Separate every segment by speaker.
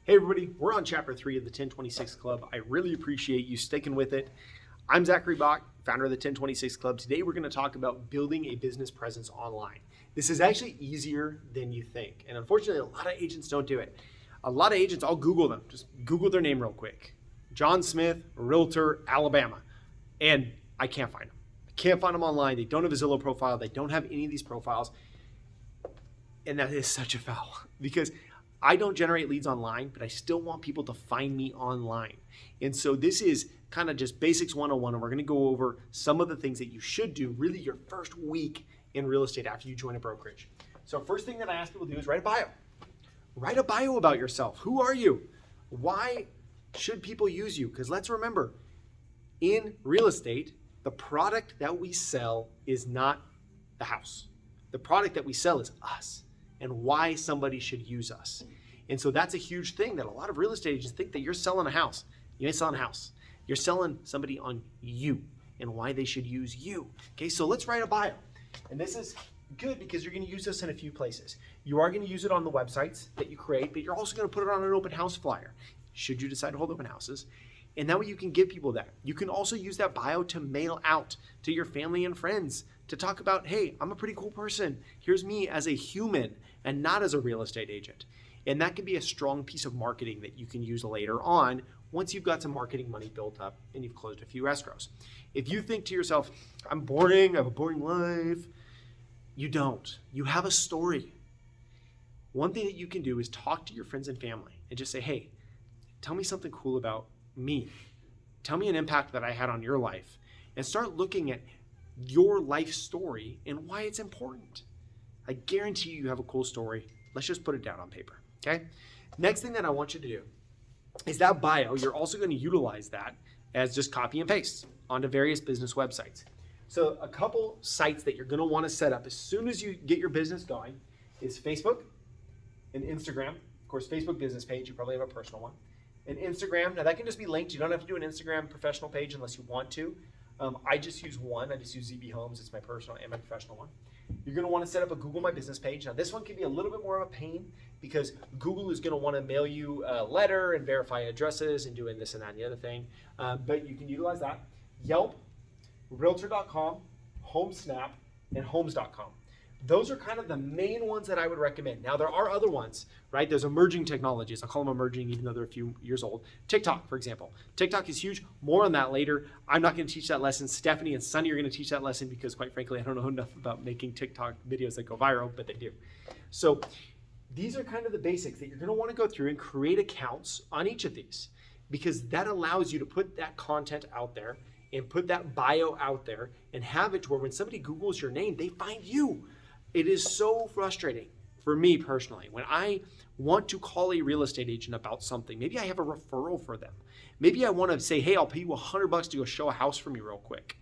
Speaker 1: Hey everybody, we're on chapter 3 of the 1026 Club. I really appreciate you sticking with it. I'm Zachary Bach, founder of the 1026 Club. Today we're going to talk about building a business presence online. This is actually easier than you think. And unfortunately, a lot of agents don't do it. A lot of agents, I'll Google them. Just Google their name real quick. John Smith, Realtor, Alabama. And I can't find them. I can't find them online. They don't have a Zillow profile. They don't have any of these profiles. And that is such a foul because I don't generate leads online, but I still want people to find me online. And so this is kind of just basics 101, and we're going to go over some of the things that you should do really your first week in real estate after you join a brokerage. So first thing that I ask people to do is write a bio. Write a bio about yourself. Who are you? Why should people use you? Because let's remember, in real estate, the product that we sell is not the house. The product that we sell is us and why somebody should use us. And so that's a huge thing that a lot of real estate agents think that you're selling a house. You ain't selling a house. You're selling somebody on you and why they should use you. Okay, so let's write a bio. And this is good because you're going to use this in a few places. You are going to use it on the websites that you create, but you're also going to put it on an open house flyer, should you decide to hold open houses. And that way you can give people that. You can also use that bio to mail out to your family and friends to talk about, hey, I'm a pretty cool person. Here's me as a human and not as a real estate agent. And that can be a strong piece of marketing that you can use later on once you've got some marketing money built up and you've closed a few escrows. If you think to yourself, I'm boring, I have a boring life, you don't. You have a story. One thing that you can do is talk to your friends and family and just say, hey, tell me something cool about me. Tell me an impact that I had on your life, and start looking at your life story and why it's important. I guarantee you have a cool story. Let's just put it down on paper, okay? Next thing that I want you to do is that bio, you're also going to utilize that as just copy and paste onto various business websites. So a couple sites that you're going to want to set up as soon as you get your business going is Facebook and Instagram. Of course, Facebook business page, you probably have a personal one. And Instagram, now that can just be linked. You don't have to do an Instagram professional page unless you want to. I just use one. I just use ZB Homes. It's my personal and my professional one. You're going to want to set up a Google My Business page. Now, this one can be a little bit more of a pain because Google is going to want to mail you a letter and verify addresses and doing this and that and the other thing. But you can utilize that. Yelp, Realtor.com, HomeSnap, and Homes.com. Those are kind of the main ones that I would recommend. Now, there are other ones, right? There's emerging technologies. I'll call them emerging even though they're a few years old. TikTok, for example. TikTok is huge. More on that later. I'm not going to teach that lesson. Stephanie and Sunny are going to teach that lesson because, quite frankly, I don't know enough about making TikTok videos that go viral, but they do. So these are kind of the basics that you're going to want to go through and create accounts on each of these because that allows you to put that content out there and put that bio out there and have it to where when somebody Googles your name, they find you. It is so frustrating for me personally when I want to call a real estate agent about something. Maybe I have a referral for them. Maybe I want to say, hey, I'll pay you $100 to go show a house for me real quick.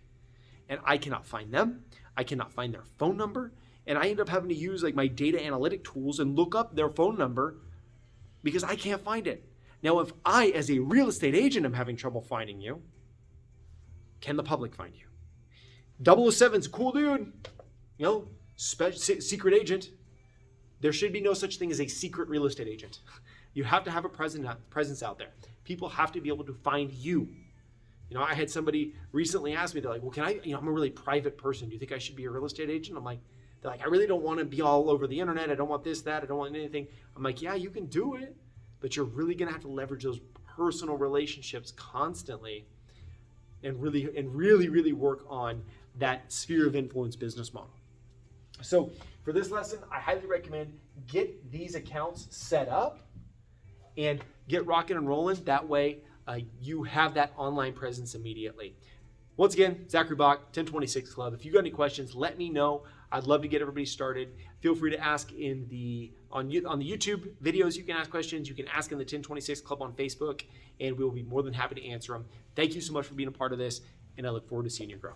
Speaker 1: And I cannot find them. I cannot find their phone number. And I end up having to use like my data analytic tools and look up their phone number because I can't find it. Now, if I, as a real estate agent, am having trouble finding you, can the public find you? 007's a cool dude, you know, secret agent. There should be no such thing as a secret real estate agent. You have to have a presence out there. People have to be able to find you. You know, I had somebody recently ask me, they're like, well, can I, I'm a really private person. Do you think I should be a real estate agent? They're like, I really don't want to be all over the internet. I don't want this, that. I don't want anything. I'm like, yeah, you can do it, but you're really going to have to leverage those personal relationships constantly and really work on that sphere of influence business model. So for this lesson, I highly recommend get these accounts set up and get rocking and rolling. That way you have that online presence immediately. Once again, Zachary Bach, 1026 Club. If you got any questions, let me know. I'd love to get everybody started. Feel free to ask on the YouTube videos. You can ask questions. You can ask in the 1026 Club on Facebook, and we'll be more than happy to answer them. Thank you so much for being a part of this, and I look forward to seeing you grow.